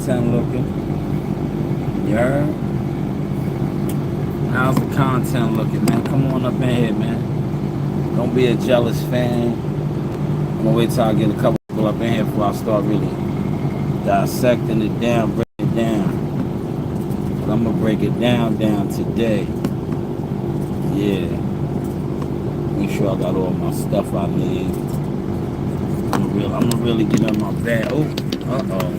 content looking? You heard? How's the content looking, man? Come on up in here, man. Don't be a jealous fan. I'm gonna wait till I get a couple people up in here before I start really dissecting it down, breaking it down. But I'm gonna break it down today. Yeah. Make sure I got all my stuff I need. I'm gonna really get in my bag. Oh, uh-oh.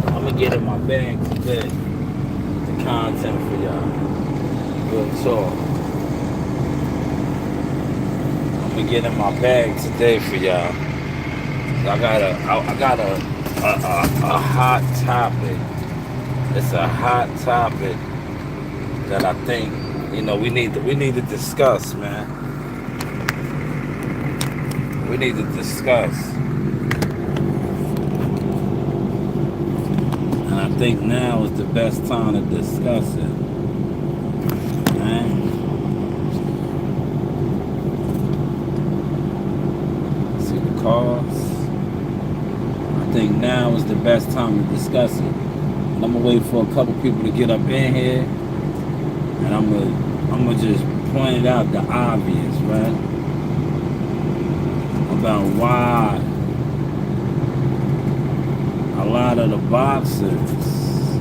I'm gonna get in my bag today. The content for y'all. Good talk. I'm gonna get in my bag today for y'all. I got a hot topic. It's a hot topic that I think, you know, we need to discuss, man. We need to discuss. And I think now is the best time to discuss it. Man. See the cost. I think now is the best time to discuss it. And I'm gonna wait for a couple people to get up in here, and I'm gonna just point it out, the obvious, right? About why a lot of the boxers,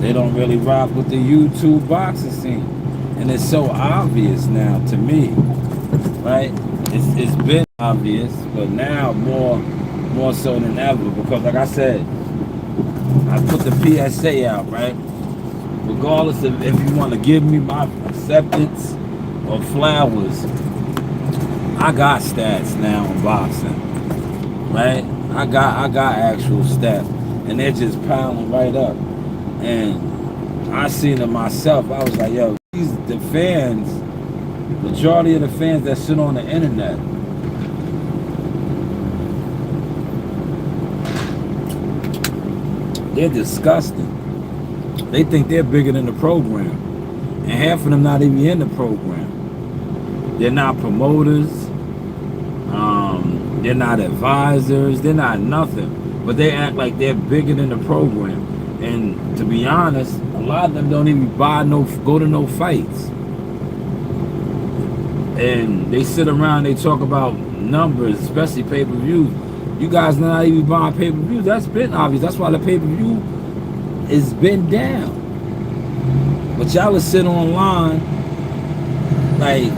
they don't really rock with the YouTube boxing scene, and it's so obvious now to me, right? It's been obvious, but now more so than ever, because like I said, I put the PSA out, right? Regardless of if you want to give me my acceptance or flowers, I got stats now in boxing, right? I got actual stats, and they're just piling right up. And I seen it myself. I was like, yo, the fans, majority of the fans that sit on the internet, they're disgusting. They think they're bigger than the program. And half of them not even in the program. They're not promoters. They're not advisors. They're not nothing. But they act like they're bigger than the program. And to be honest, a lot of them don't even go to no fights. And they sit around, they talk about numbers, especially pay-per-views. You guys not even buying pay-per-views. That's been obvious. That's why the pay-per-view has been down. But y'all will sit online like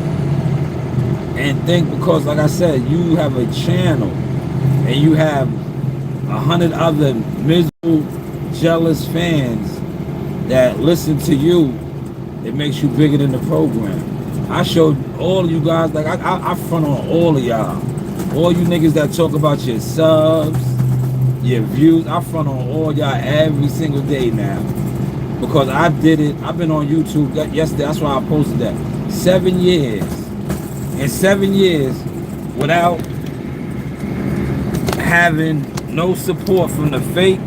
and think, because like I said, you have a channel and you have 100 other miserable, jealous fans that listen to you. It makes you bigger than the program. I showed all of you guys, like I front on all of y'all. All you niggas that talk about your subs, your views, I front on all y'all every single day now. Because I did it. I've been on YouTube yesterday. That's why I posted that. 7 years. In 7 years, without having no support from the fake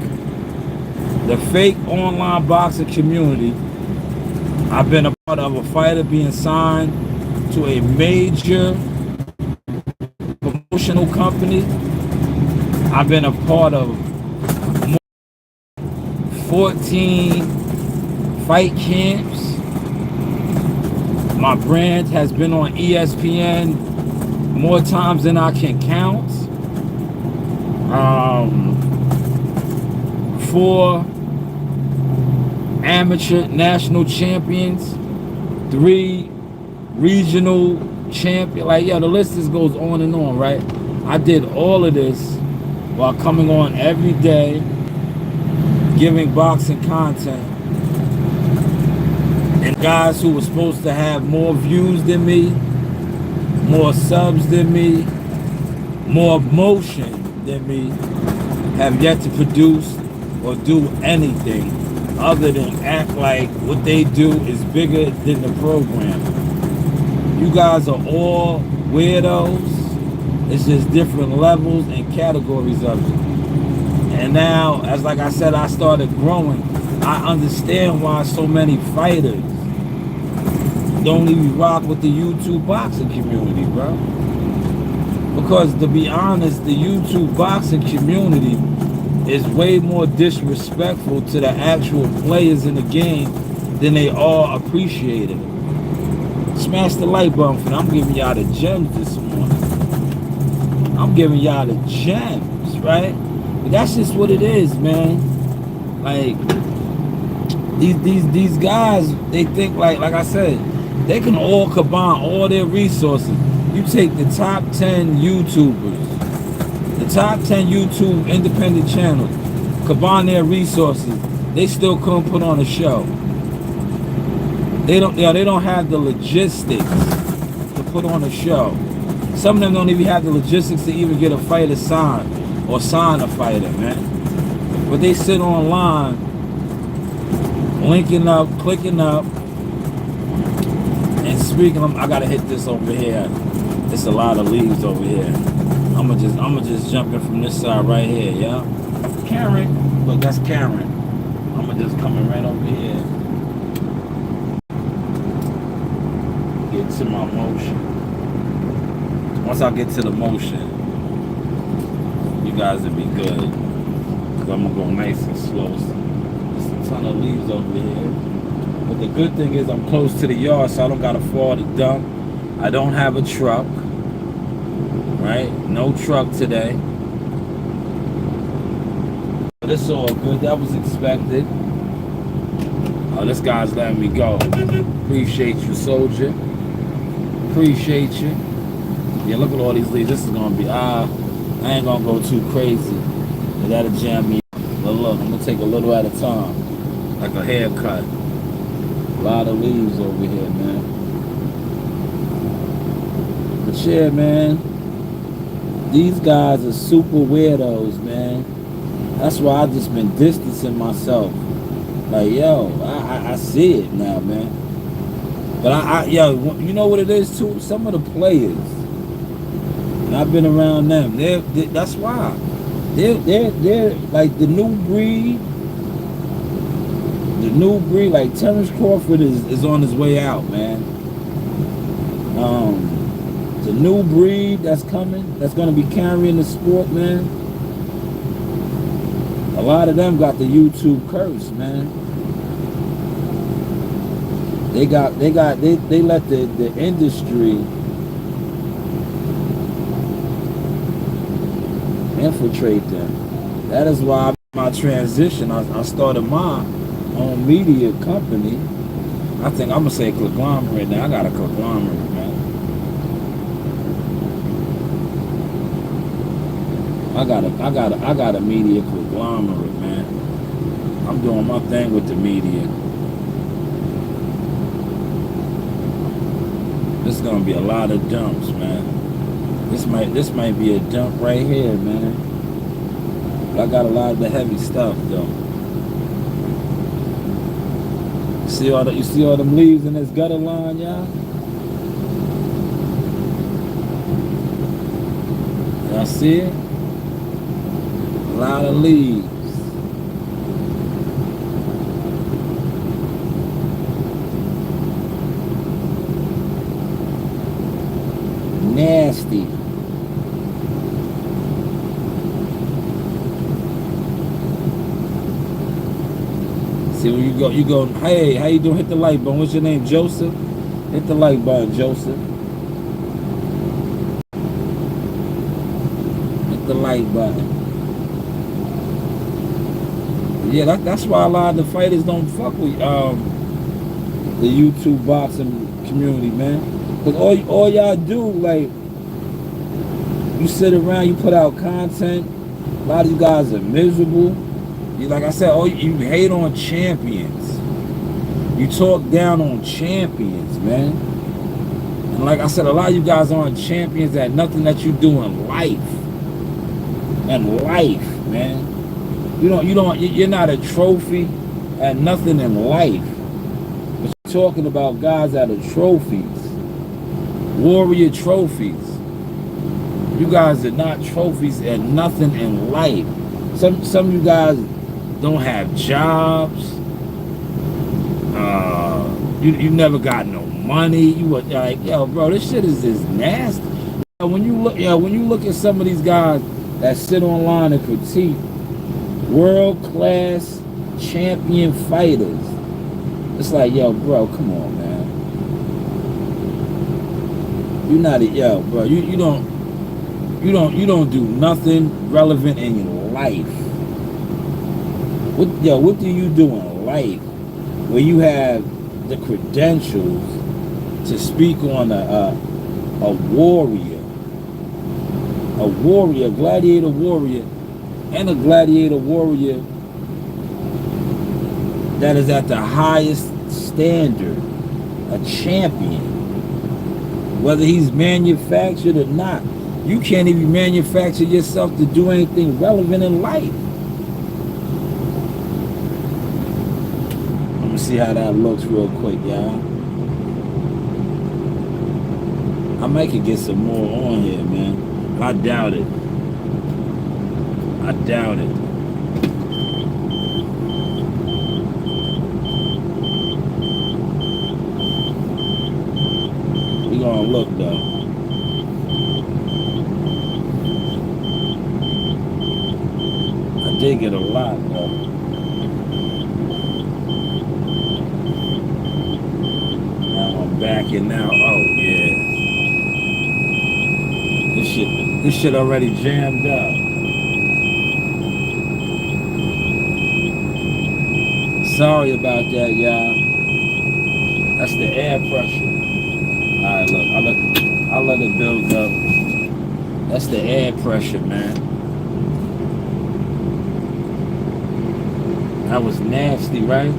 online boxing community, I've been a part of a fighter being signed to a major promotional company. I've been a part of 14 fight camps. My brand has been on ESPN more times than I can count. 4 amateur national champions, 3 regional champion. Like, yeah, the list just goes on and on, right? I did all of this while coming on every day, giving boxing content. And guys who were supposed to have more views than me, more subs than me, more motion than me, have yet to produce or do anything other than act like what they do is bigger than the program. You guys are all weirdos. It's just different levels and categories of it. And now, as like I said, I started growing. I understand why so many fighters don't even rock with the YouTube boxing community, bro. Because to be honest, the YouTube boxing community is way more disrespectful to the actual players in the game than they are appreciated. Smash the like button for them. I'm giving y'all the gems this morning. I'm giving y'all the gems, right? But that's just what it is, man. Like these guys, they think like I said, they can all combine all their resources. You take the top 10 YouTubers, the top 10 YouTube independent channels, combine their resources, they still couldn't put on a show. They don't have the logistics to put on a show. Some of them don't even have the logistics to even get a fighter signed or sign a fighter, man. But they sit online, linking up, clicking up, and speaking. I gotta hit this over here. It's a lot of leaves over here. I'ma just jump in from this side right here, yeah. Karen, look, that's Karen. I'ma just coming right over here. Get to my motion. Once I get to the motion, you guys will be good. Cause I'm gonna go nice and slow. There's a ton of leaves over here. But the good thing is I'm close to the yard, so I don't gotta fall to dump. I don't have a truck, right? No truck today. But it's all good. That was expected. Oh, this guy's letting me go. Appreciate you, soldier. Appreciate you. Yeah, look at all these leaves. This is gonna be I ain't gonna go too crazy. That'll jam me up. But look, I'm gonna take a little at a time, like a haircut. A lot of leaves over here, man. But yeah, man, these guys are super weirdos, man. That's why I've just been distancing myself. Like, yo, I see it now, man. But yo, you know what it is too? Some of the players, and I've been around them. That's why they're like the new breed. The new breed, like Terrence Crawford is on his way out, man. The new breed that's coming, that's gonna be carrying the sport, man. A lot of them got the YouTube curse, man. They let the industry infiltrate them. That is why my transition, I started my own media company. I think I'm gonna say conglomerate now. I got a conglomerate, man. I got a media conglomerate, man. I'm doing my thing with the media. This is gonna be a lot of dumps, man. This might be a dump right here, man. But I got a lot of the heavy stuff though. You see all them leaves in this gutter line, y'all? Y'all see it? A lot of leaves. Nasty. See, when you go, hey, how you doing? Hit the like button. What's your name, Joseph? Hit the like button, Joseph. Hit the like button. Yeah, that's why a lot of the fighters don't fuck with the YouTube boxing community, man. Because all y'all do, like, you sit around, you put out content. A lot of you guys are miserable. Like I said, you hate on champions. You talk down on champions, man. And like I said, a lot of you guys aren't champions at nothing that you do in life. And life, man. You're not a trophy at nothing in life. But you're talking about guys that are trophies. Warrior trophies. You guys are not trophies at nothing in life. Some of you guys don't have jobs. You never got no money. You were like, yo, bro, this shit is just nasty. when you look at some of these guys that sit online and critique world class champion fighters, it's like, yo, bro, come on, man. You're not a yo, bro. You don't do nothing relevant in your life. What do you do in life where you have the credentials to speak on a gladiator warrior, and a gladiator warrior that is at the highest standard, a champion, whether he's manufactured or not? You can't even manufacture yourself to do anything relevant in life. Let me see how that looks real quick, y'all. I might could get some more on here, man. I doubt it. I doubt it. We gonna look though. I did get a lot though. Now I'm backing now. Oh yeah. This shit already jammed up. Sorry about that, y'all. That's the air pressure. Alright, look, I'll let it build up. That's the air pressure, man. That was nasty, right?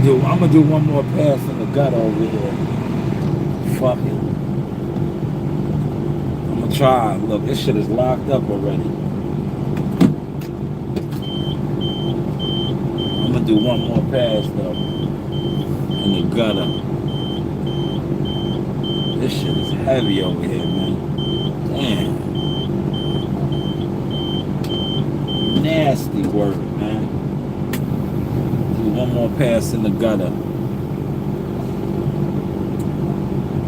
I'm gonna do one more pass in the gut over here. Fuck it. I'm gonna try. Look, this shit is locked up already. I'm gonna do one more pass though. In the gutter. This shit is heavy over here, man. Damn. Nasty work, man. One more pass in the gutter.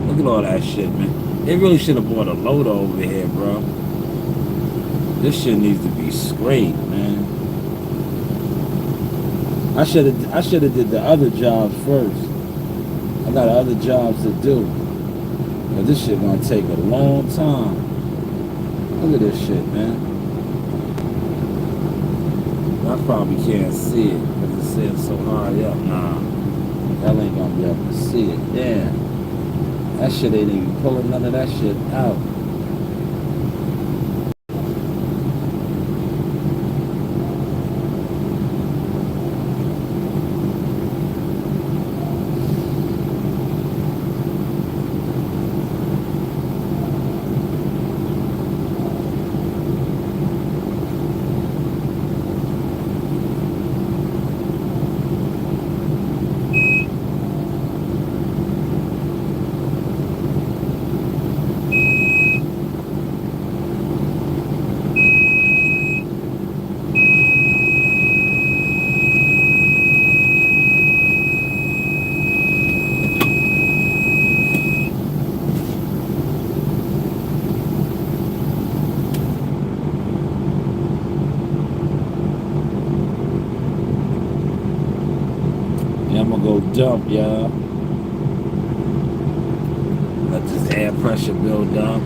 Look at all that shit, man. They really should have bought a loader over here, bro. This shit needs to be scraped, man. I should have did the other jobs first. I got other jobs to do. But this shit gonna take a long time. Look at this shit, man. I probably can't see it because it's sitting so high up. Nah, y'all ain't gonna be able to see it. Damn, that shit ain't even pulling none of that shit out. I'm gonna go dump, y'all. Let this air pressure build up.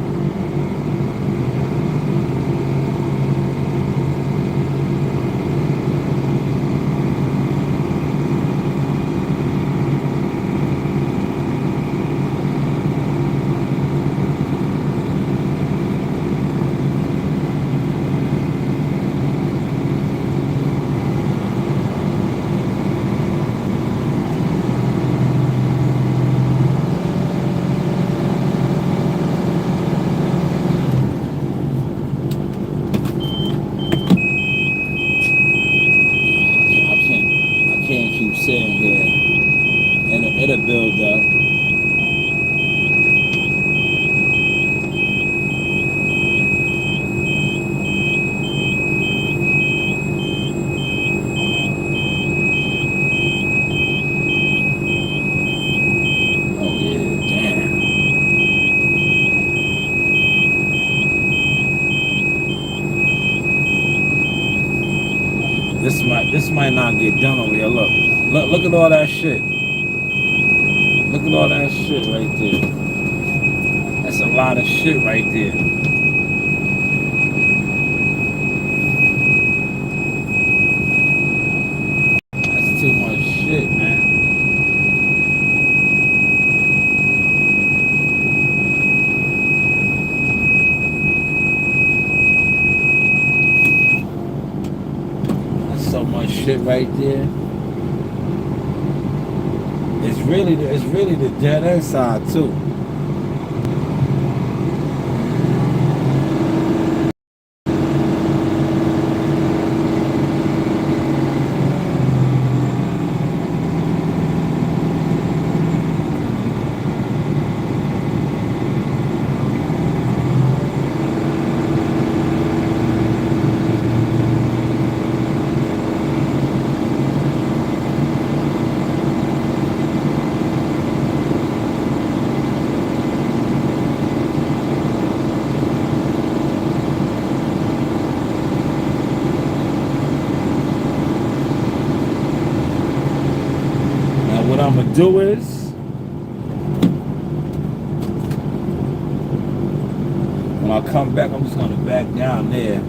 might not get done over here. Look at all that shit. Look at all that shit right there. That's a lot of shit right there. That's too much shit, man. That's so much shit right there. It's really the dead end side too. What I'm gonna do is, when I come back, I'm just gonna back down there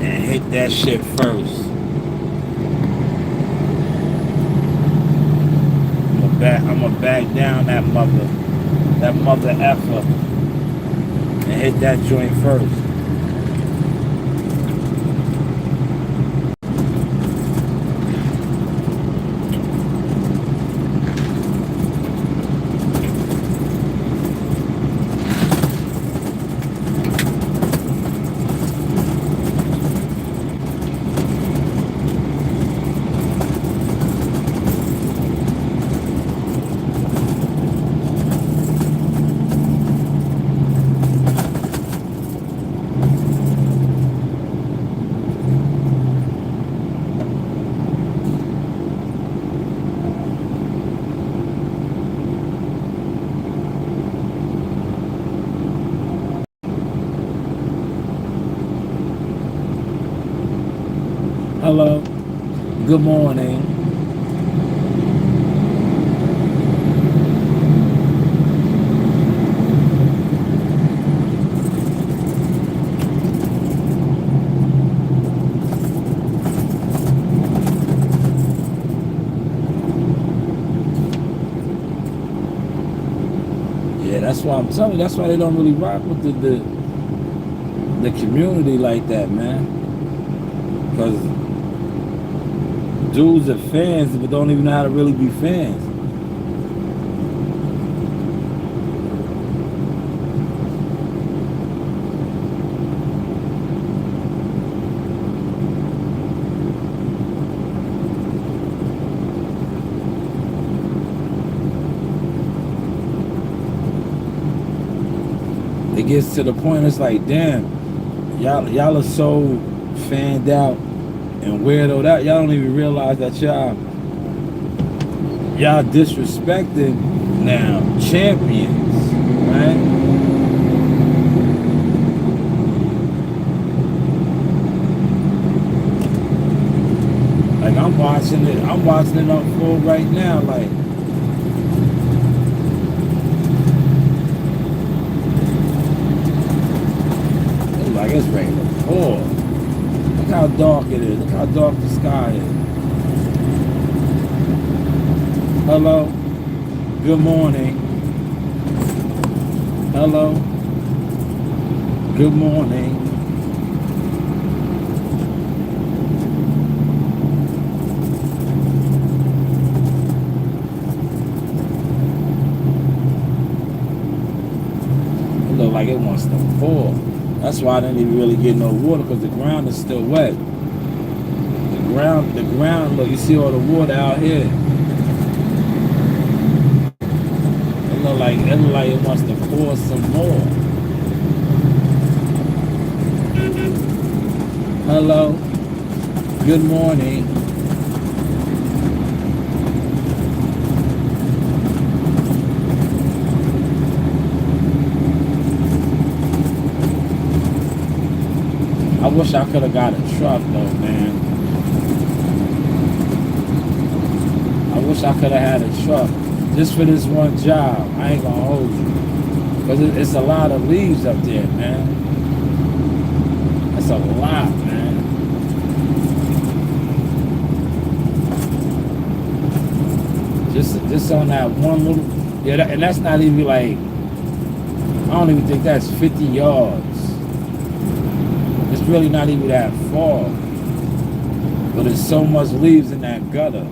and hit that shit first. I'm gonna back down that mother effer and hit that joint first. Hello, good morning. Yeah, that's why I'm telling you, that's why they don't really rock with the community like that, man. Because dudes are fans but don't even know how to really be fans. It gets to the point, it's like, damn, y'all are so fanned out and weirdoed out, y'all don't even realize that y'all disrespecting now champions, right? Like I'm watching it unfold right now, like it's ready to pour. Look how dark it is. Look how dark the sky is. Hello. Good morning. Hello. Good morning. It looks like it wants to pour. That's why I didn't even really get no water, because the ground is still wet. The ground, look, you see all the water out here. It look like it wants to pour some more. Hello. Good morning. wish I could have got a truck though, man. I wish I could have had a truck just for this one job. I ain't gonna hold you. Because it's a lot of leaves up there, man. It's a lot, man. Just on that one little, yeah, and that's not even like, I don't even think that's 50 yards. It's really not even that far. But there's so much leaves in that gutter.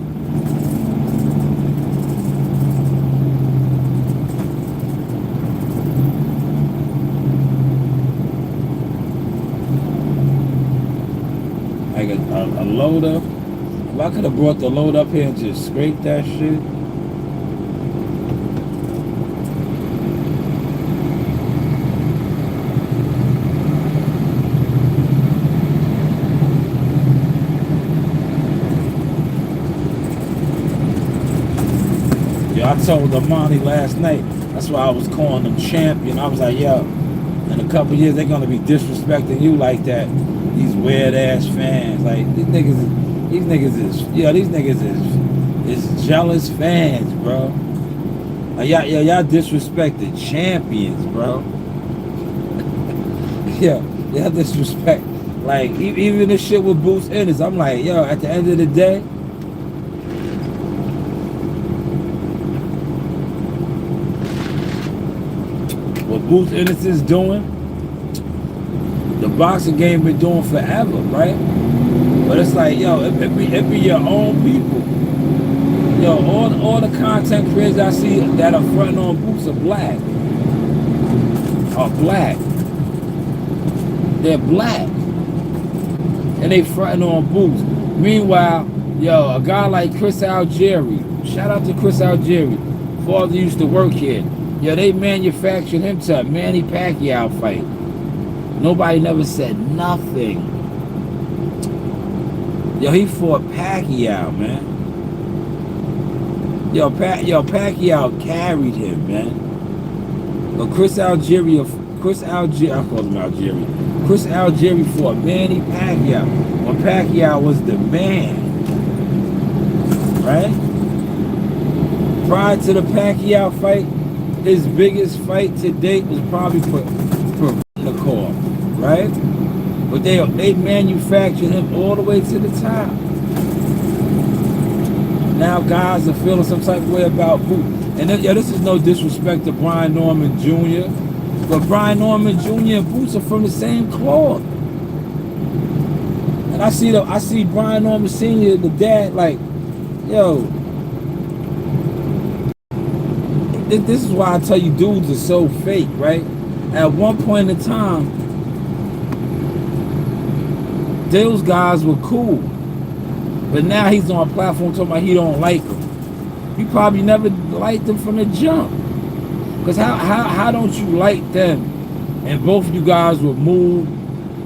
Like a loader. If I could have brought the load up here and just scraped that shit. Yo, I told Amani last night, that's why I was calling them champion. I was like, yo, in a couple years they're gonna be disrespecting you like that. These weird ass fans. Like these niggas is jealous fans, bro. Like, y'all disrespected champions, bro. Y'all disrespect. Like even this shit with Boots Ennis, I'm like, yo, at the end of the day, what Boots Ennis is doing, the boxing game been doing forever, right? But it's like, yo, it be your own people. Yo, all the content creators I see that are fronting on Boots are black. They're black. And they fronting on Boots. Meanwhile, yo, a guy like Chris Algieri, shout out to Chris Algieri, father used to work here. Yo, they manufactured him to a Manny Pacquiao fight. Nobody never said nothing. Yo, he fought Pacquiao, man. Yo, Pacquiao carried him, man. But Chris Algieri fought Manny Pacquiao when Pacquiao was the man, right? Prior to the Pacquiao fight, his biggest fight to date was probably for the car, right? But they manufactured him all the way to the top. Now guys are feeling some type of way about Boots. And then, this is no disrespect to Brian Norman Jr., but Brian Norman Jr. and Boots are from the same cloth. And I see Brian Norman Sr., the dad, like, yo, this is why I tell you dudes are so fake, right? At one point in time, those guys were cool. But now he's on a platform talking about he don't like them. You probably never liked them from the jump. Because how don't you like them? And both of you guys were moved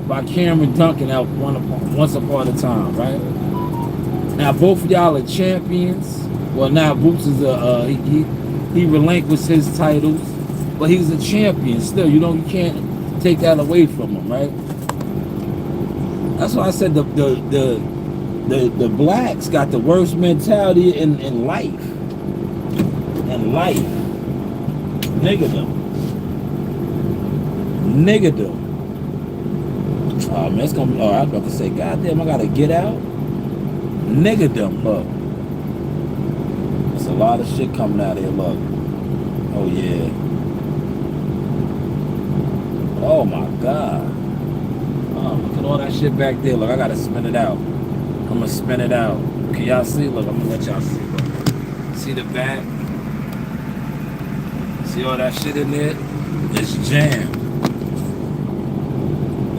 by Cameron Duncan out once upon a time, right? Now both of y'all are champions. Well, now Boots is he relinquished his titles, but he's a champion still. You can't take that away from him, right? That's why I said the blacks got the worst mentality in life. In life. Niggerdom. Oh man, it's gonna be, I was about to say, goddamn, I gotta get out. Niggerdom, look. There's a lot of shit coming out here, look. Oh yeah. Oh my God. Oh, look at all that shit back there. Look, I gotta spin it out. I'm gonna spin it out. Can y'all see? Look, I'm gonna let y'all see. Look. See the back? See all that shit in there? It's jammed.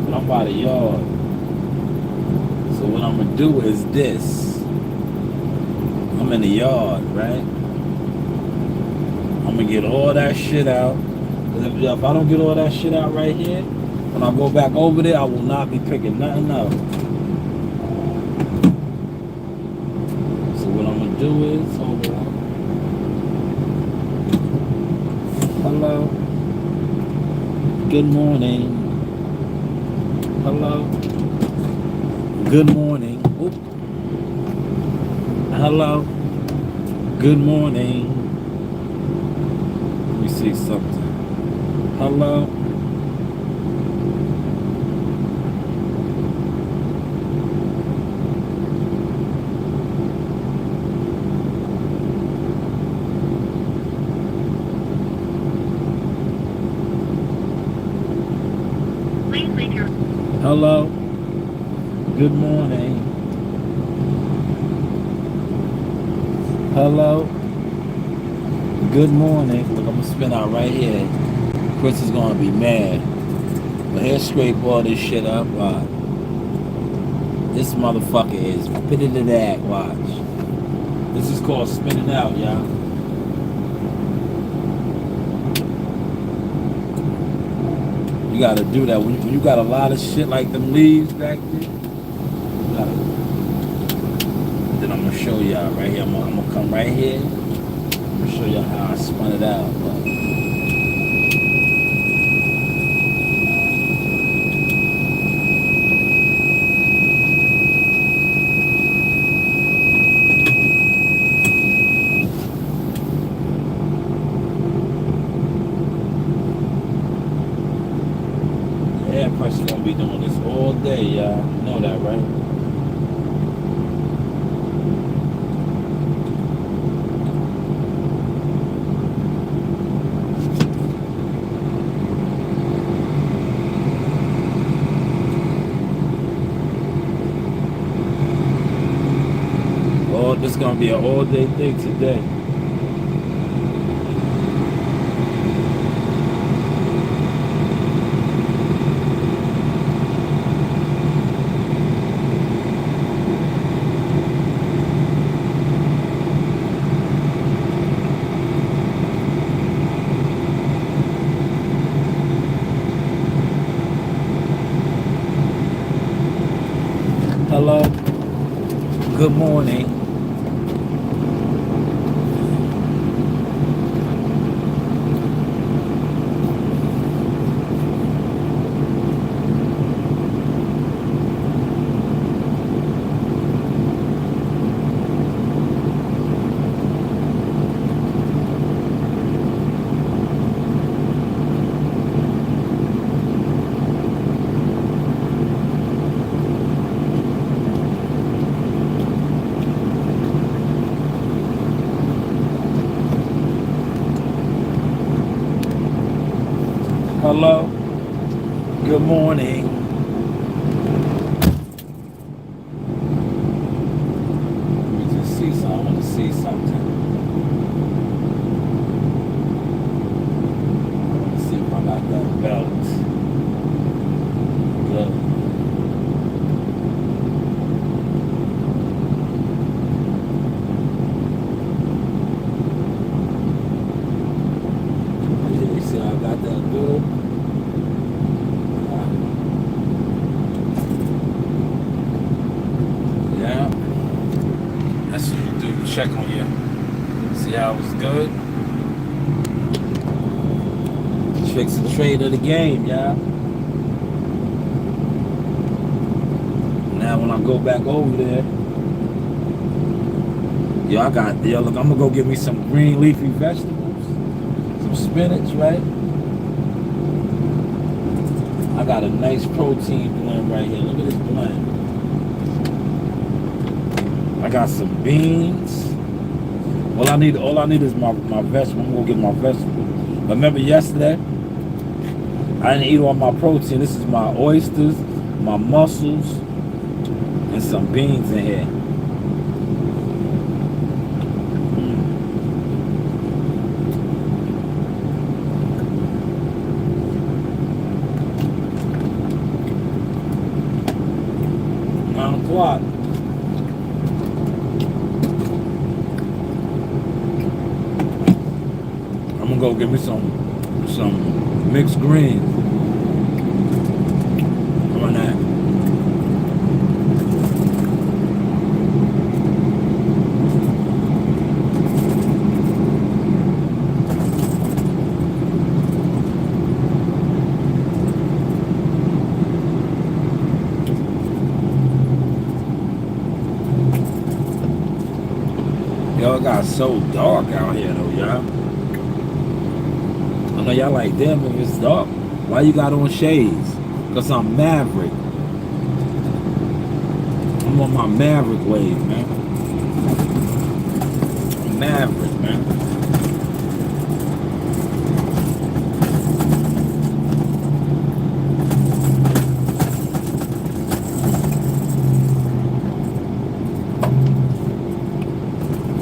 But I'm by the yard. So what I'm gonna do is this. I'm in the yard, right? I'm gonna get all that shit out. If I don't get all that shit out right here, when I go back over there, I will not be picking nothing up. So what I'm gonna do is, hold on. Hello. Good morning. Hello. Good morning. Oop. Hello. Good morning. Let me see something. Hello. Please leave your... Hello. Good morning. Hello. Good morning. Look, I'm gonna spin out right here. Chris is gonna be mad. But he'll scrape all this shit up. This motherfucker is fitted to that. Watch. This is called spinning out, y'all. You gotta do that when you got a lot of shit like them leaves back there. You gotta, then I'm gonna show y'all right here. I'm gonna come right here. I'm gonna show y'all how I spun it out. Air pressure gonna be doing this all day, y'all. You know that, right? Oh, this is gonna be an all-day thing today. Hello. Good morning. Hello. Good morning. Let me just see something. I want to see something. I want to see if I got that belt. Good. You see, I got that good. Check on you. See how it was good? Tricks and trade of the game, y'all. Now when I go back over there, yo, look, I'm gonna go get me some green leafy vegetables, some spinach, right? I got a nice protein blend right here. Look at this blend. I got some beans. All I need is my vegetables. I'm gonna get my vegetables. Remember yesterday? I didn't eat all my protein. This is my oysters, my mussels, and some beans in here. O'clock. I'm gonna go get me some mixed greens. How about that? Y'all got so dark out here though, y'all. I know y'all like, damn, if it's dark, why you got on shades? Cause I'm Maverick. I'm on my Maverick wave, man. I'm Maverick, man.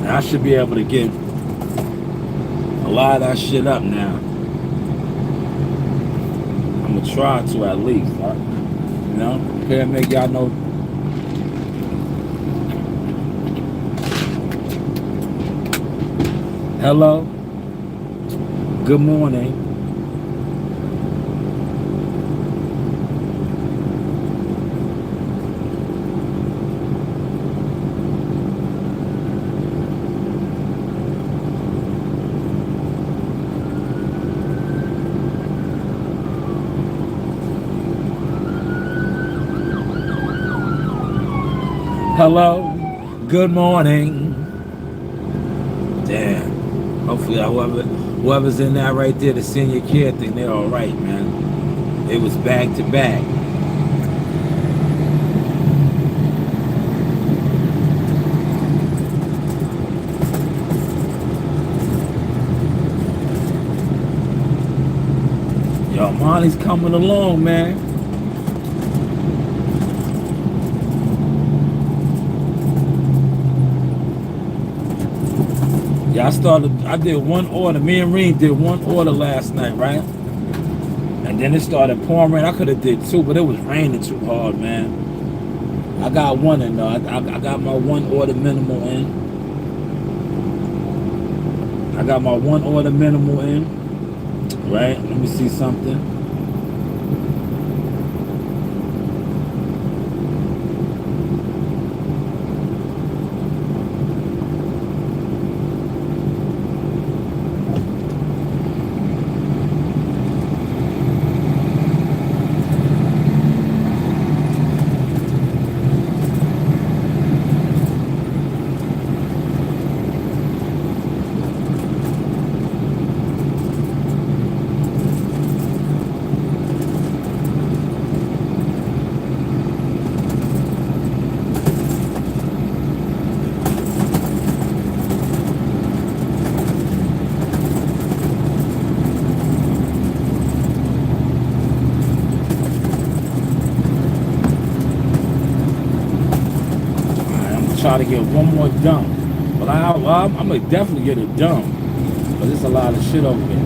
I should be able to get a lot of that shit up now. I'm gonna try to at least, right? You know, can't make y'all know. Hello, good morning. Hello, good morning. Damn. Hopefully, whoever's in that right there, the senior care thing, they're all right, man. It was back to back. Yo, Monty's coming along, man. Yeah, I did one order. Me and Reen did one order last night, right? And then it started pouring rain. I could have did two, but it was raining too hard, man. I got one in though. I got my one order minimal in. I got my one order minimal in. Right? Let me see something. Try to get one more dump, but I'm gonna definitely get it done. But there's a lot of shit over there.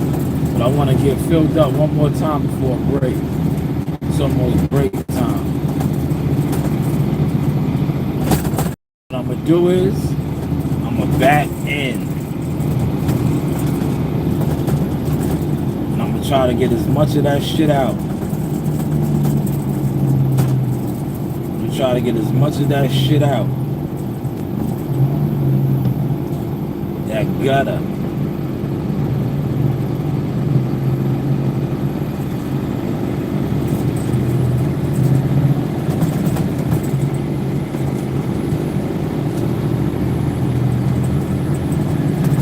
But I want to get filled up one more time before a break. It's almost break time. What I'm gonna do is I'm gonna back in, and I'm gonna try to get as much of that shit out. I'm gonna try to get as much of that shit out. That gutter.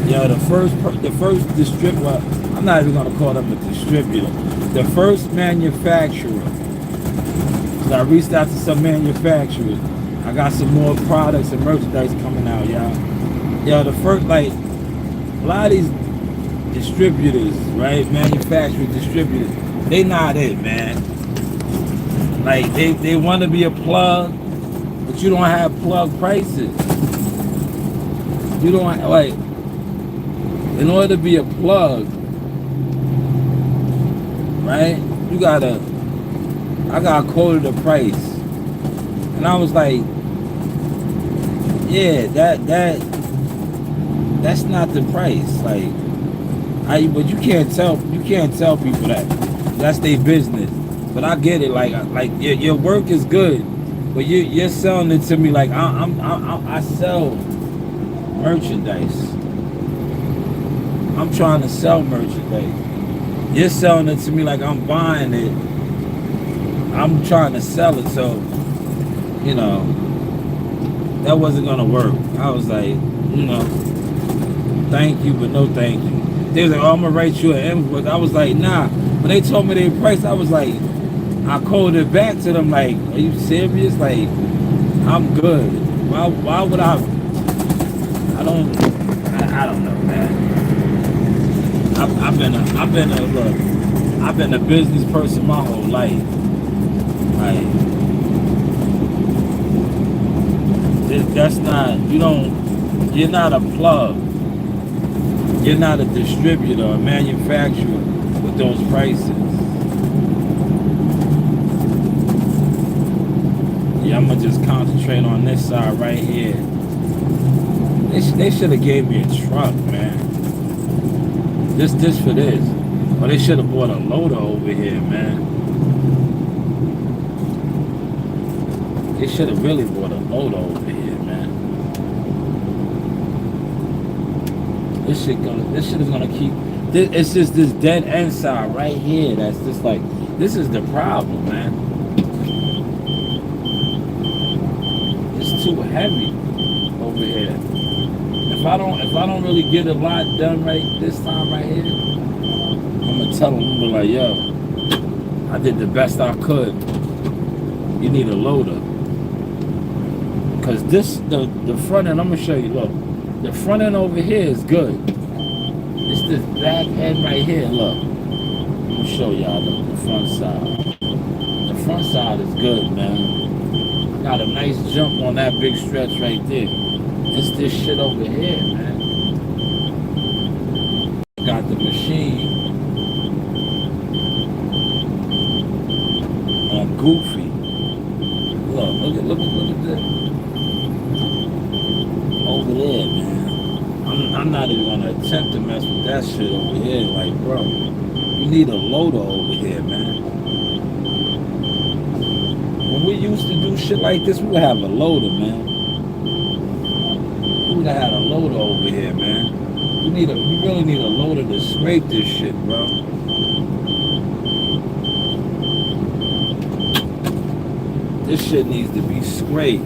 Yo, the first distributor. I'm not even gonna call them a distributor. The first manufacturer. So I reached out to some manufacturers. I got some more products and merchandise coming out, y'all. Yo, the first, like, a lot of these distributors, right, manufacturers, distributors, they not it, man. Like, they want to be a plug, but you don't have plug prices. You don't, like, in order to be a plug, right, I got quoted a price. And I was like, yeah, that's not the price. Like, but you can't tell people that. That's their business. But I get it. Like your work is good, but you're selling it to me like I sell merchandise. I'm trying to sell merchandise. You're selling it to me like I'm buying it. I'm trying to sell it, so you know that wasn't gonna work. I was like, you know. thank you, but no thank you. They was like, oh, I'm gonna write you an invoice. I was like, nah. When they told me their price, I was like, I called it back to them like, are you serious? Like, I'm good. Why would I don't know, man. I've been a business person my whole life. Like, that's not, you're not a plug. You're not a distributor or manufacturer with those prices. Yeah, I'm gonna just concentrate on this side right here. They should have gave me a truck, man. This for this. Or they should have bought a loader over here, man. They should have really bought a loader over here, man. This shit is gonna keep. It's just this dead end side right here. That's just like, this is the problem, man. It's too heavy over here. If I don't really get a lot done right this time right here, I'm gonna tell them, I'm gonna be like, yo, I did the best I could. You need a loader. Cause the front end, I'm gonna show you, look. The front end over here is good. It's this back end right here, look. I'm gonna show y'all the front side. The front side is good, man. Got a nice jump on that big stretch right there. It's this shit over here, man. Got the machine on goofy. Look at this. Over there, man. I'm not even gonna attempt to mess with that shit over here. Like, bro, you need a loader over here, man. When we used to do shit like this, we would have a loader, man. We would have had a loader over here, man. You really need a loader to scrape this shit, bro. This shit needs to be scraped.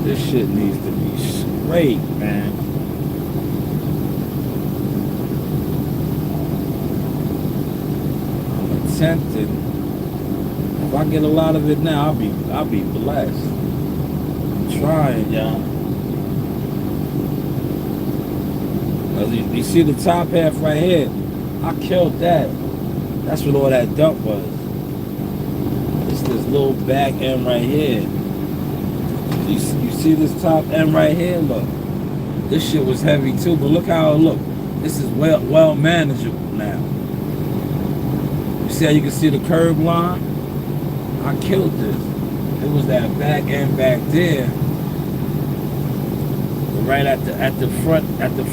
This shit needs to be scraped, man. I'm attempting. If I get a lot of it now, I'll be blessed. I'm trying, y'all. You see the top half right here? I killed that. That's what all that dump was. It's this little back end right here. You see this top end right here? Look, this shit was heavy too, but look how it look. This is well manageable now. You see how you can see the curb line? I killed this. It was that back end back there, but right at the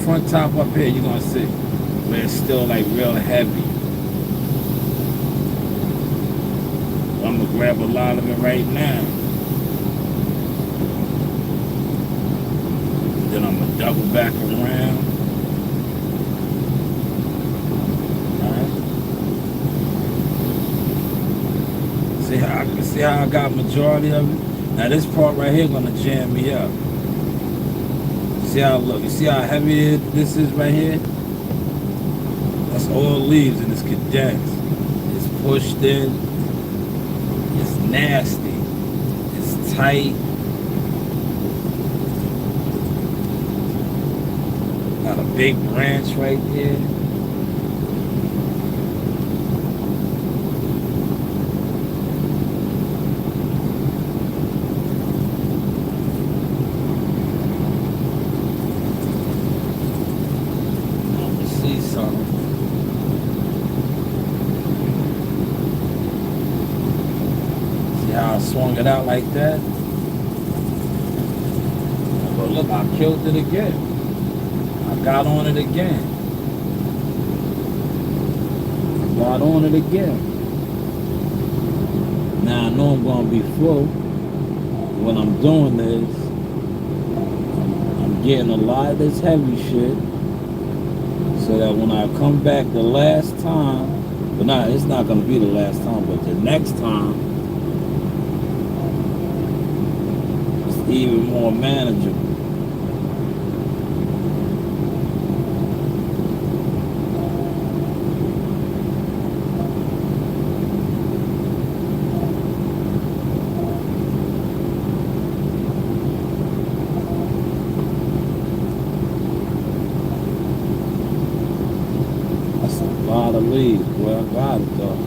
front top up here, you're gonna see where it's still like real heavy. I'm gonna grab a lot of it right now. Then I'm gonna double back around. Alright. See how I got majority of it? Now this part right here gonna jam me up. See how it look? You see how heavy this is right here? That's all leaves and it's condensed. It's pushed in. It's nasty. It's tight. Got a big branch right there. Let me see something. See how I swung it out like that? But look, I killed it again. Got on it again. Got on it again. Now I know I'm gonna be full. What I'm doing is I'm getting a lot of this heavy shit so that when I come back the last time, but not it's not gonna be the last time, but the next time it's even more manageable. That's a lot of leads, boy. I got it though.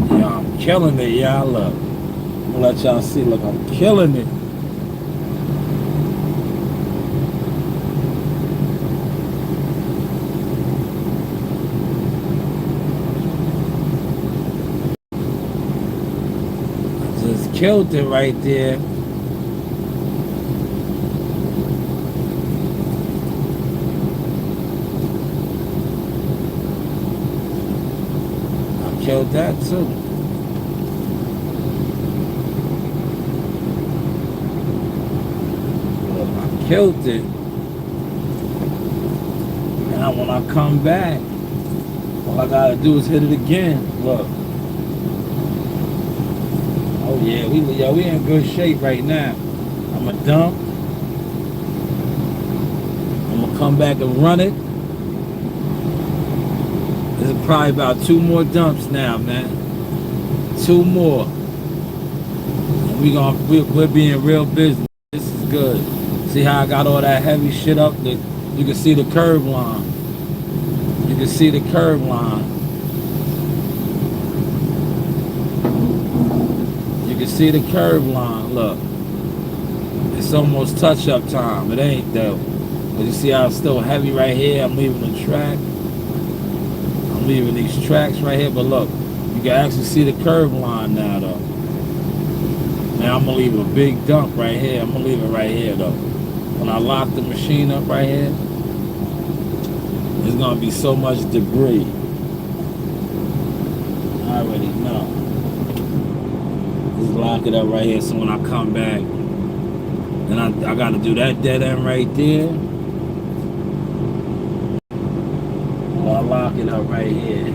Yeah, I'm killing it, y'all. Look, I'm gonna let y'all see. Look, I'm killing it. Just killed it right there. I killed that too. I killed it. Now when I come back, all I gotta do is hit it again. Look. Oh yeah, we in good shape right now. I'm gonna dump. I'm gonna come back and run it. There's probably about 2 more dumps now, man. 2 more. And we're being real business. This is good. See how I got all that heavy shit up? You can see the curve line. You can see the curve line. You can see the curve line. Look. It's almost touch-up time. It ain't though. But you see how it's still heavy right here? I'm leaving the track. I'm leaving these tracks right here. But look, you can actually see the curve line now though. Now I'm gonna leave a big dump right here. I'm gonna leave it right here though. When I lock the machine up right here, there's gonna be so much debris. I already know. Just lock it up right here so when I come back, then I gotta do that dead end right there. Well, I lock it up right here.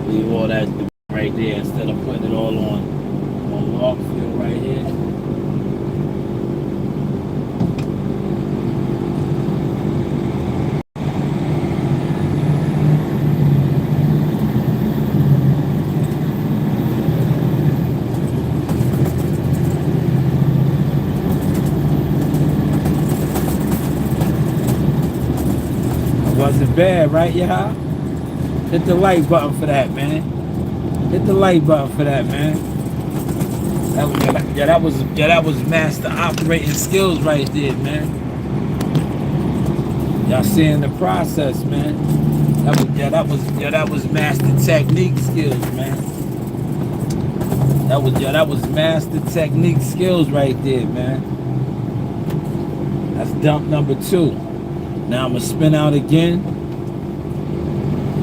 Leave all that right there instead of putting it all on log field right here. Wasn't bad, right, y'all? Hit the like button for that, man. Hit the like button for that, man. That was master operating skills right there, man. Y'all seeing the process, man. That was master technique skills, man. That was master technique skills right there, man. That's dump number 2. Now I'm gonna spin out again.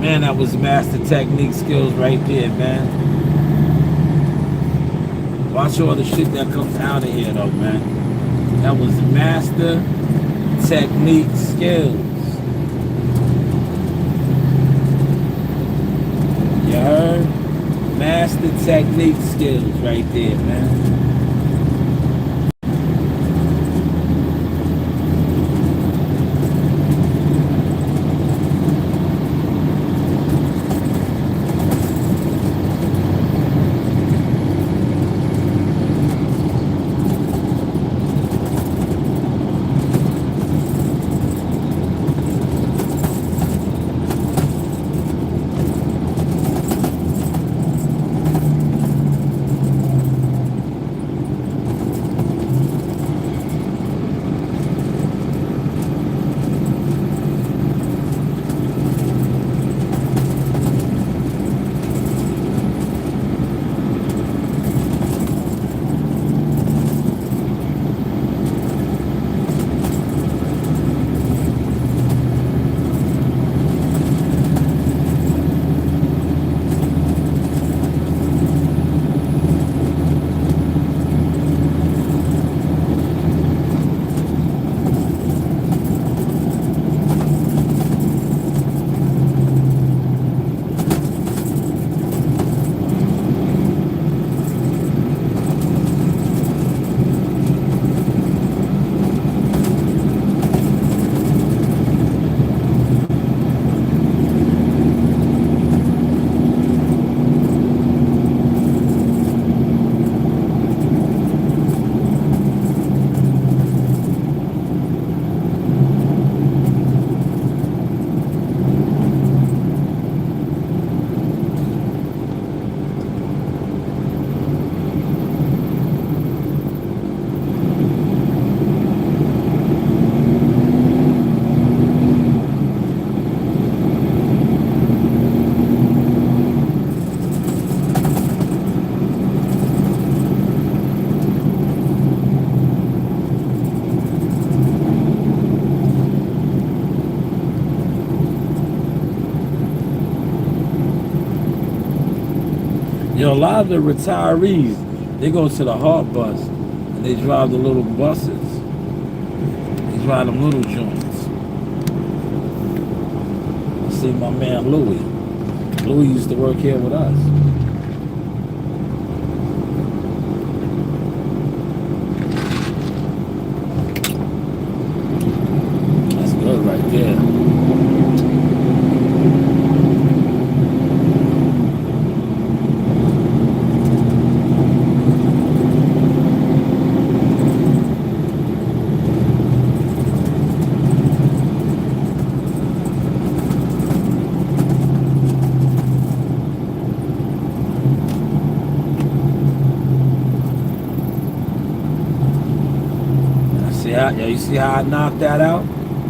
Man, that was master technique skills right there, man. Watch all the shit that comes out of here though, man. That was master technique skills. Yeah. heard? Master technique skills right there, man. Yo, a lot of the retirees, they go to the hard bus and they drive the little buses. They drive them little joints. I see my man Louis. Louis used to work here with us. That's good right there. Yeah, you see how I knocked that out?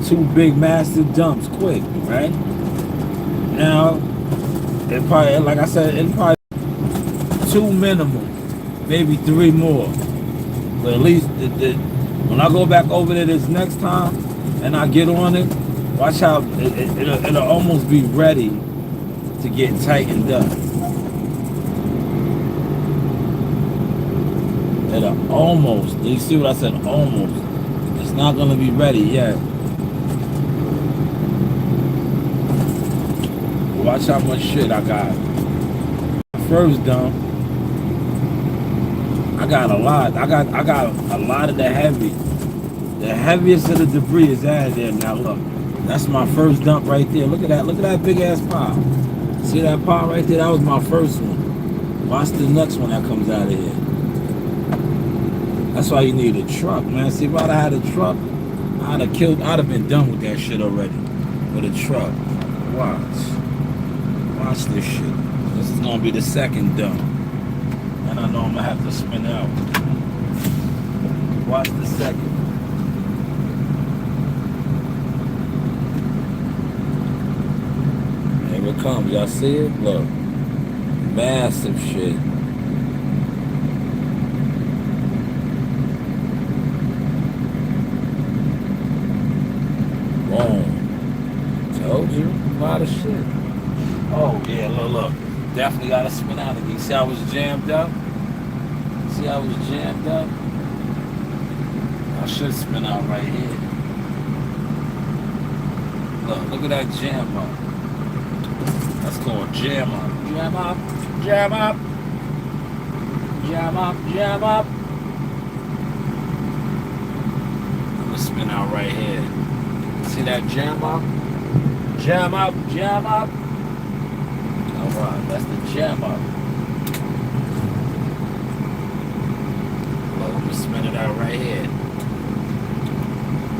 2 big massive dumps quick, right? Now, it probably, like I said, it probably 2 minimum, maybe 3 more. But at least when I go back over there this next time and I get on it, watch how it'll almost be ready to get tightened up. It'll almost, do you see what I said? Almost. It's not gonna be ready yet. Watch how much shit I got. First dump, I got a lot. I got a lot of the heavy. The heaviest of the debris is out of there now. Look, that's my first dump right there. Look at that. Look at that big ass pile. See that pile right there? That was my first one. Watch the next one that comes out of here. That's why you need a truck, man. See, if I'd have had a truck, I'd have been done with that shit already. With a truck. Watch this shit. This is gonna be the second dump. And I know I'm gonna have to spin out. Watch the second. Here it comes. Y'all see it? Look. Massive shit. Told you, a lot of shit. Oh yeah, look. Definitely gotta spin out again. See how I was jammed up? See how I was jammed up? I should spin out right here. Look at that jam up. That's called jam up. Jam up, jam up, jam up, jam up. I'm gonna spin out right here. See that jam up? Jam up, jam up. Alright, that's the jam up. Look, I'm gonna spin it out right here.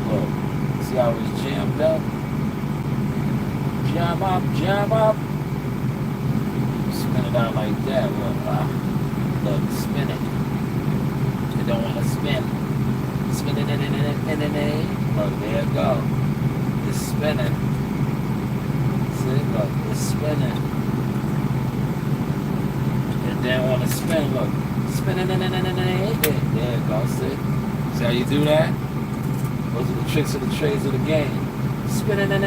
Look, see how it's jammed up? Jam up, jam up. Spin it out like that. Look, spin it. It don't want to spin. Spin it, look, there it go. It's spinning. See, look, it's spinning. It didn't want to spin, look. Spinning, there it goes, see? See how you do that? Those are the tricks of the trades of the game. Spinning, now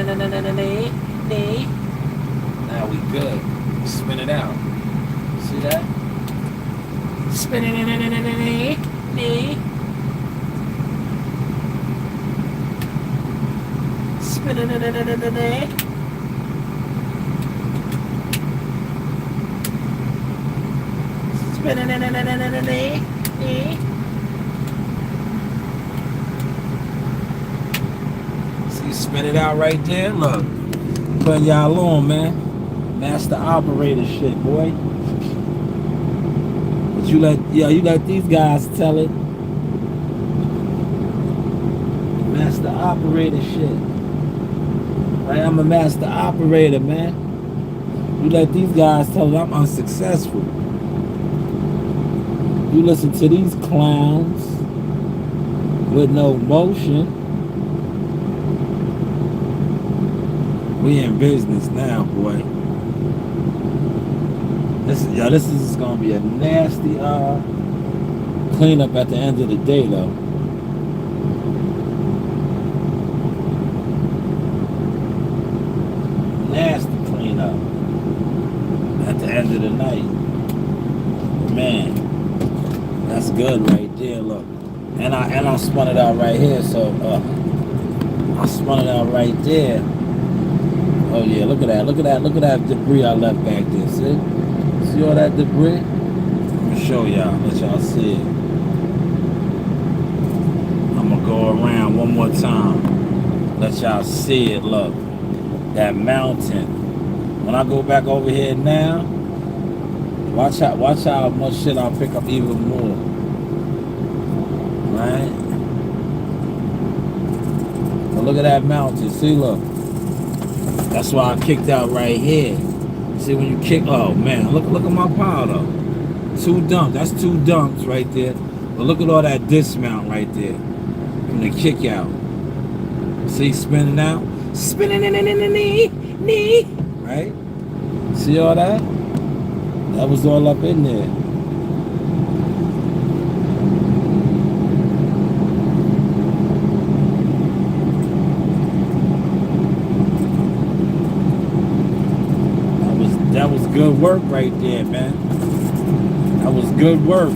we good. Spin it out. See that? Spinning, See, spin it out right there. Look, putting y'all on, man. Master operator shit, boy. But you let these guys tell it. Master operator shit. Right, I'm a master operator, man. You let these guys tell it I'm unsuccessful. You listen to these clowns with no motion. We in business now, boy. This is gonna be a nasty cleanup at the end of the day, though. Nasty cleanup at the end of the night. Man, that's good right there. Look, and I spun it out right here. So I spun it out right there. Oh yeah, look at that debris I left back there. See all that debris? I'm gonna show y'all, let y'all see it. I'm gonna go around one more time, let y'all see it. Look, that mountain. When I go back over here now, watch how much shit I'll pick up even more. Right? But look at that mountain. See, look. That's why I kicked out right here. See, when you kick, oh man, look at my pile though. 2 dumps, that's 2 dumps right there. But look at all that dismount right there from the kick out. See, spinning out, spinning in the knee, right? See all that? That was all up in there. That was good work right there, man. That was good work.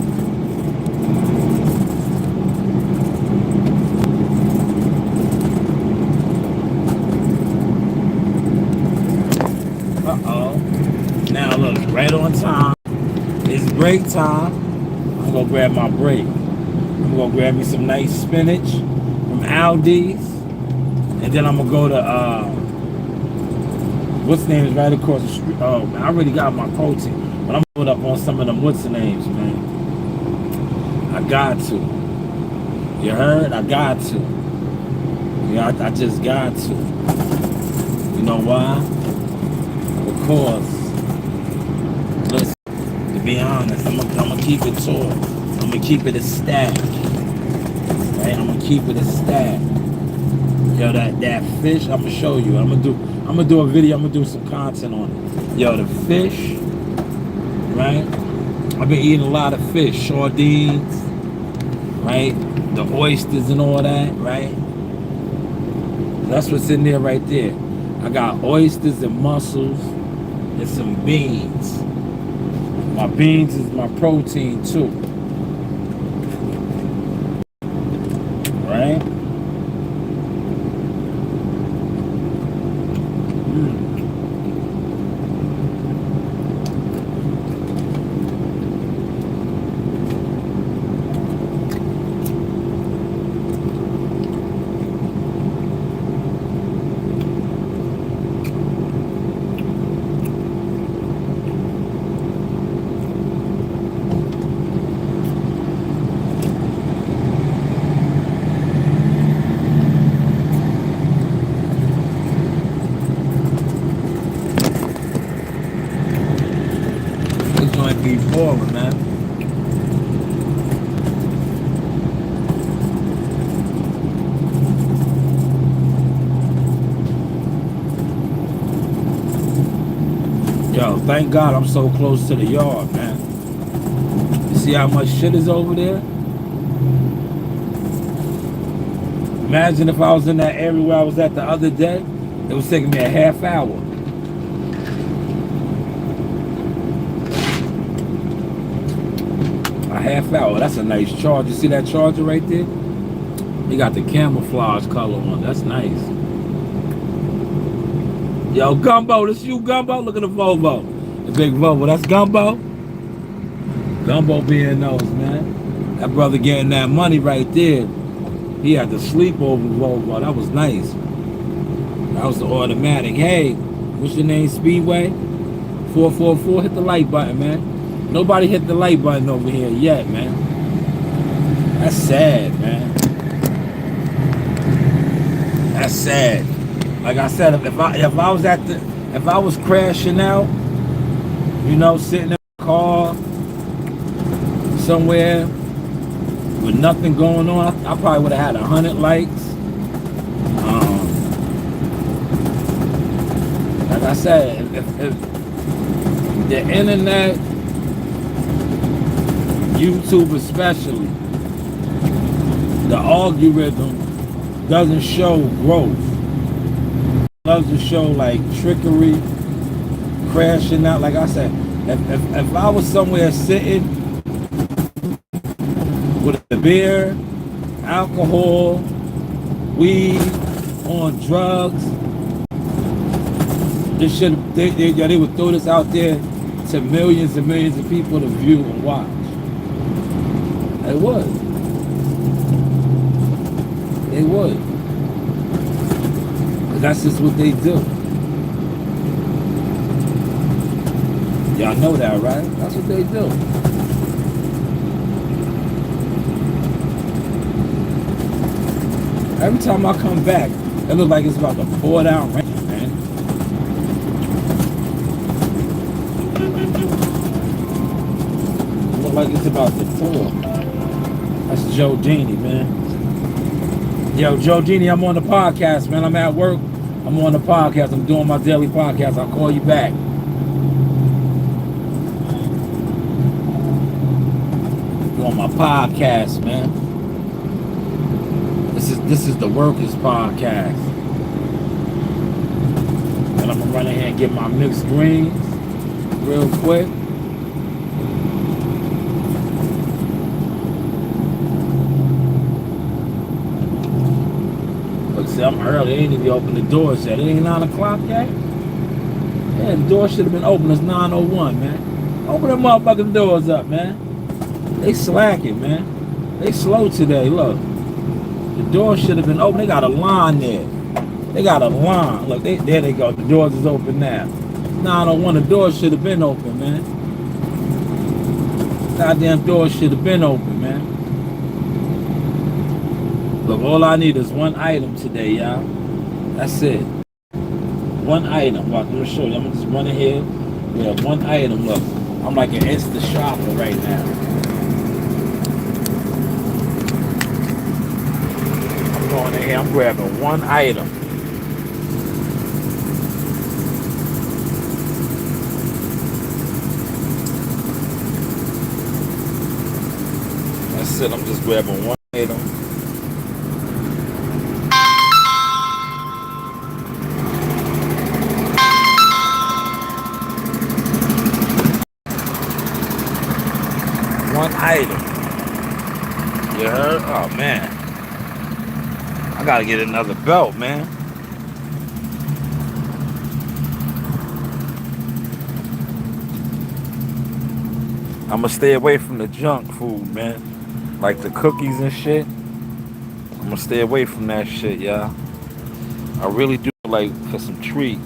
Uh-oh. Now look, right on time. It's break time. I'm gonna grab my break. I'm gonna grab me some nice spinach from Aldi's. And then I'm gonna go to what's the name is right across the street. Oh, man, I already got my protein, but I'm gonna put up on some of them what's the names, man. I got to. You heard? I got to. Yeah, I just got to. You know why? Because, listen, to be honest, I'm gonna keep it tall. I'm gonna keep it a stack. Right? I'm gonna keep it a stack. Yo, that fish, I'm gonna show you. I'm gonna do a video. I'm gonna do some content on it. Yo, the fish, right? I've been eating a lot of fish, sardines, right? The oysters and all that, right? That's what's in there right there. I got oysters and mussels and some beans. My beans is my protein too, right? Thank God I'm so close to the yard, man. You see how much shit is over there? Imagine if I was in that area where I was at the other day. It was taking me a half hour. A half hour. That's a nice charge. You see that charger right there? They got the camouflage color on. That's nice. Yo, Gumbo, this you, Gumbo? Look at the Volvo. The big Volvo. That's Gumbo? Gumbo being those, man. That brother getting that money right there. He had to sleep over Volvo. That was nice. That was the automatic. Hey, what's your name, Speedway? 444, hit the like button, man. Nobody hit the like button over here yet, man. That's sad, man. That's sad. Like I said, if I was crashing out, you know, sitting in a car somewhere with nothing going on, I probably would have had 100 likes. Like I said, if the internet, YouTube especially, the algorithm doesn't show growth. It loves to show like trickery, crashing out. Like I said, if I was somewhere sitting with a beer, alcohol, weed, on drugs, they would throw this out there to millions and millions of people to view and watch. They would. They would. Because that's just what they do. Y'all know that, right? That's what they do. Every time I come back, it looks like it's about to pour down rain, man. It looks like it's about to pour. That's Joe Genie, man. Yo, Joe Genie, I'm on the podcast, man. I'm at work. I'm on the podcast. I'm doing my daily podcast. I'll call you back. Doing my podcast, man. This is the Workers Podcast. And I'm gonna run in here and get my mixed greens real quick. Look, see, I'm early. They ain't even open the doors yet. It ain't 9 o'clock yet. Yeah, the door should have been open. It's 9:01, man. Open them motherfucking doors up, man. They slacking, man. They slow today. Look. The door should have been open. They got a line there. They got a line. Look, there they go. The doors is open now. 9:01, the doors should have been open, man. Goddamn doors should have been open, man. Look, all I need is one item today, y'all. That's it. One item. Well, I'm gonna show you. I'm gonna just run in here. We have one item. Look, I'm like an instant shopper right now. Going in here, I'm grabbing one item. That's it, I'm just grabbing one item. One item. You heard? Oh man. I gotta get another belt, man. I'm gonna stay away from the junk food, man. Like the cookies and shit. I'm gonna stay away from that shit, y'all. I really do like for some treats.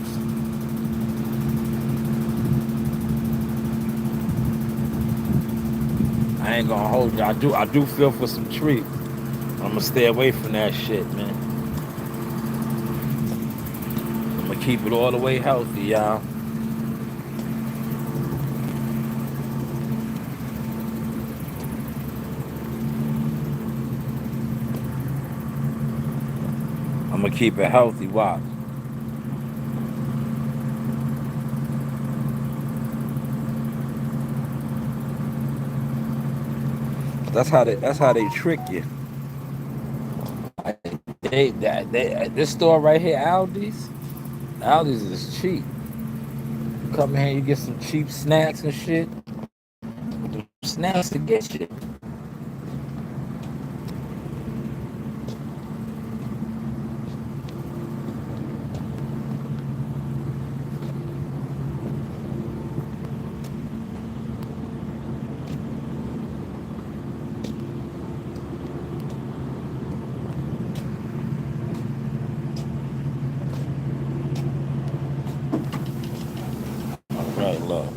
I ain't gonna hold you. I do feel for some treats. I'm gonna stay away from that shit, man. I'm gonna keep it all the way healthy, y'all. I'm gonna keep it healthy, watch. That's how they trick you. This store right here, Aldi's is cheap. Come in here, you get some cheap snacks and shit. The snacks to get you. All right, look.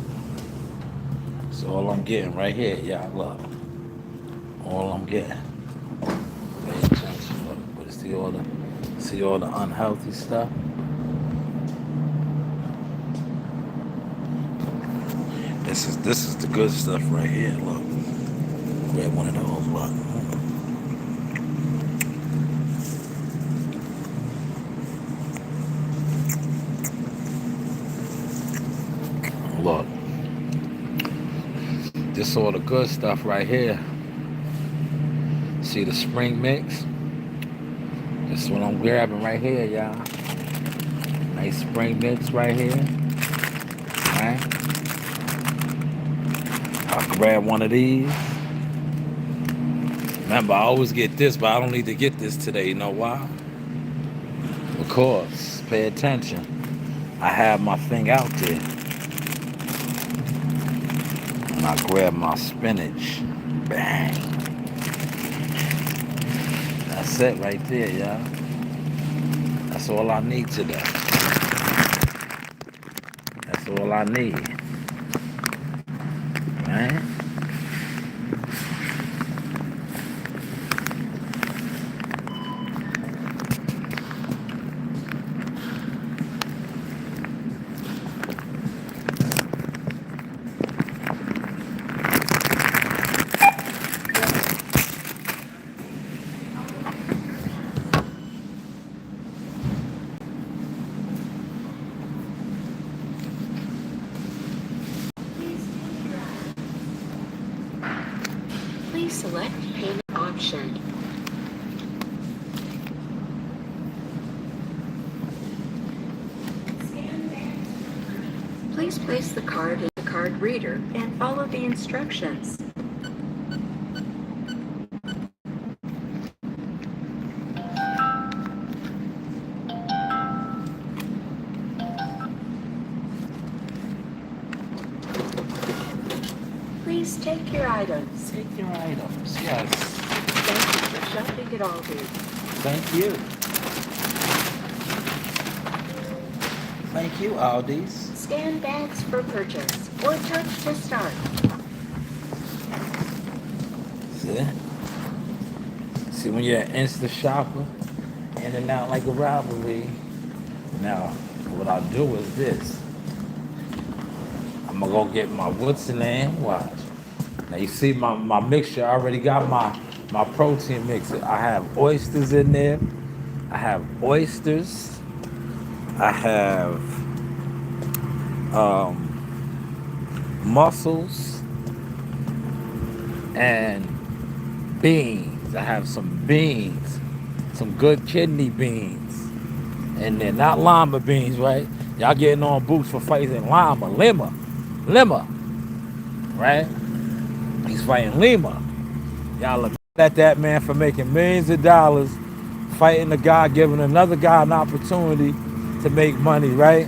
So all I'm getting right here, y'all, look. All I'm getting. Pay attention, look. But see all the unhealthy stuff. This is the good stuff right here. Look, grab one of those. Look, this all the good stuff right here. See the spring mix? This is what I'm grabbing right here, y'all. Nice spring mix right here. All right. I'll grab one of these. Remember, I always get this, but I don't need to get this today. You know why? Because, pay attention. I have my thing out there. And I grab my spinach. Bang. That's it right there, y'all. That's all I need today. That's all I need. Man. Please select payment option. Please place the card in the card reader and follow the instructions. Please take your items. Take your items, yes. Thank you for shopping at Aldi. Thank you. Thank you, Aldi's. Scan bags for purchase or touch to start. See when you're an Insta shopper, in and out like a rivalry. Now, what I'll do is this. I'm gonna go get my what's the name? Watch. Now you see my mixture. I already got my protein mixer. I have oysters in there. I have oysters. I have mussels and beans. I have some beans, some good kidney beans, and they're not lima beans, right? Y'all getting on boots for fighting lima, right? He's fighting Lima. Y'all look at that man for making millions of dollars, fighting a guy, giving another guy an opportunity to make money, right?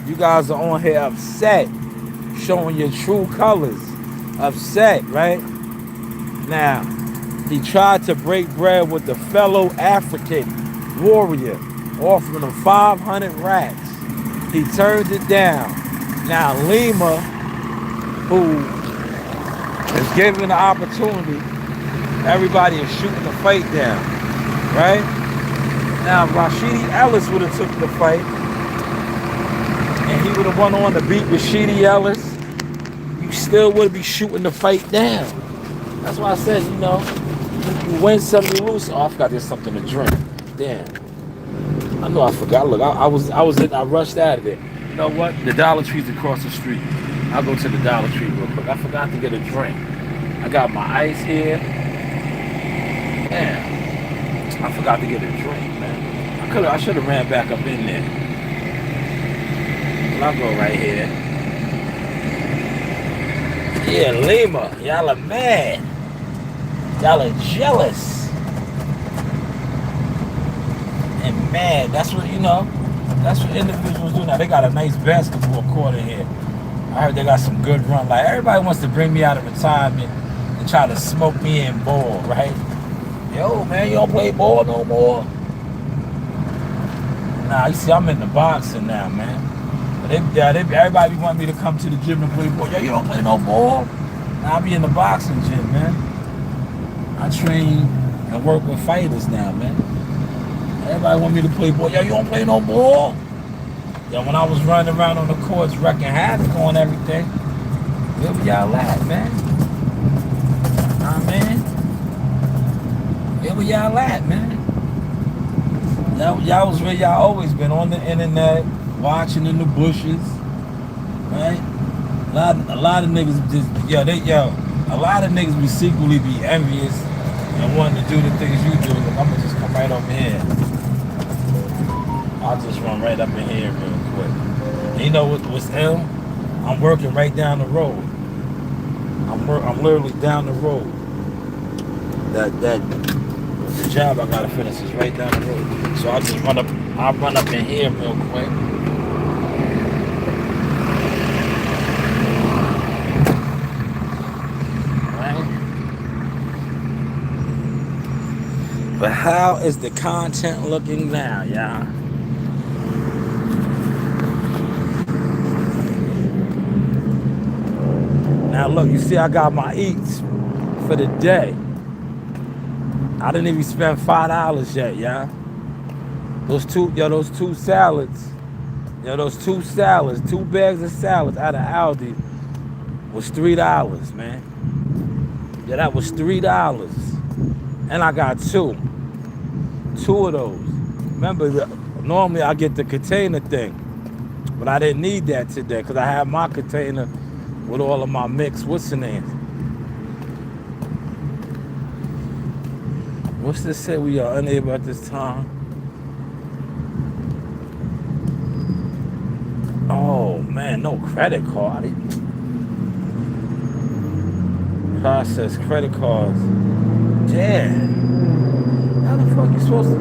You guys are on here upset, showing your true colors, upset, right? Now, he tried to break bread with the fellow African warrior, offering him 500 racks. He turned it down. Now, Lima, who is given the opportunity, everybody is shooting the fight down, right? Now, if Rashidi Ellis would have took the fight, and he would have went on to beat Rashidi Ellis, you still would be shooting the fight down. That's why I said, you know, you win some, you lose some. Oh, I forgot there's something to drink. Damn. I know I forgot. Look, I rushed out of there. You know what? The Dollar Tree's across the street. I'll go to the Dollar Tree real quick. I forgot to get a drink. I got my ice here. Man, I forgot to get a drink, man. I should have ran back up in there. Well, I'll go right here. Yeah, Lima, y'all are mad. Y'all are jealous and mad. That's what, you know, that's what individuals do now. They got a nice basketball court in here. I heard they got some good run. Like, everybody wants to bring me out of retirement and try to smoke me in ball, right? Yo, man, you don't play ball no more? Nah, you see, I'm in the boxing now, man. But everybody want me to come to the gym and play ball. Yo, you don't play no ball? Nah, I be in the boxing gym, man. I train and work with fighters now, man. Everybody want me to play ball. Yo, you don't play no ball? Yo, when I was running around on the courts wrecking havoc on everything, where were y'all at, man? Nah, man. Where were y'all at, man? Y'all was where y'all always been, on the internet, watching in the bushes, right? A lot of niggas just, a lot of niggas would secretly be envious and wanting to do the things you do. Look, I'm gonna just come right over here. I'll just run right up in here real quick. And you know what's ill? I'm working right down the road. I'm literally down the road. The job I gotta finish is right down the road. So I'll just run up in here real quick. But how is the content looking now, y'all? Now look, you see I got my eats for the day. I didn't even spend $5 yet, y'all. Those two salads, 2 bags of salads out of Aldi was $3, man. Yeah, that was $3. And I got two of those. Remember, normally I get the container thing, but I didn't need that today because I have my container with all of my mix. What's the name? What's this say? We are unable at this time. Oh man, no credit card. Process credit cards. Yeah. How the fuck you supposed to?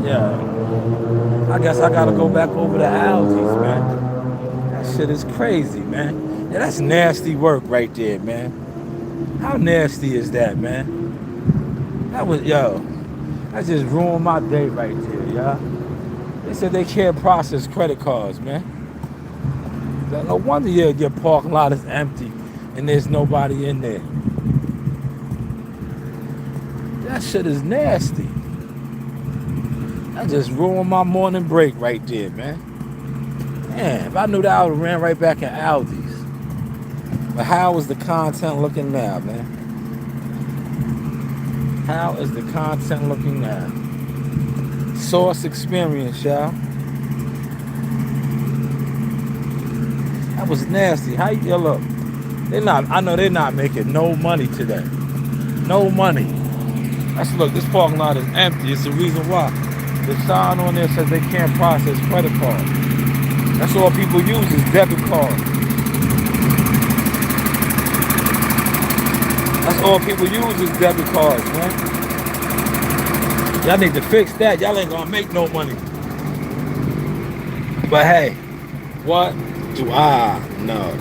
Yeah. I guess I gotta go back over to Aldi's, man. That shit is crazy, man. Yeah, that's nasty work right there, man. How nasty is that, man? That just ruined my day right there, y'all. They said they can't process credit cards, man. No wonder your parking lot is empty and there's nobody in there. That shit is nasty. That just ruined my morning break right there, man. Man, if I knew that, I would have ran right back in Aldi's. But how is the content looking now, man? How is the content looking now? Source experience, y'all. That was nasty. How you look? I know they're not making no money today. No money. Look, this parking lot is empty. It's the reason why. The sign on there says they can't process credit cards. That's all people use is debit cards. That's all people use is debit cards, man. Y'all need to fix that. Y'all ain't gonna make no money. But hey, what do I know?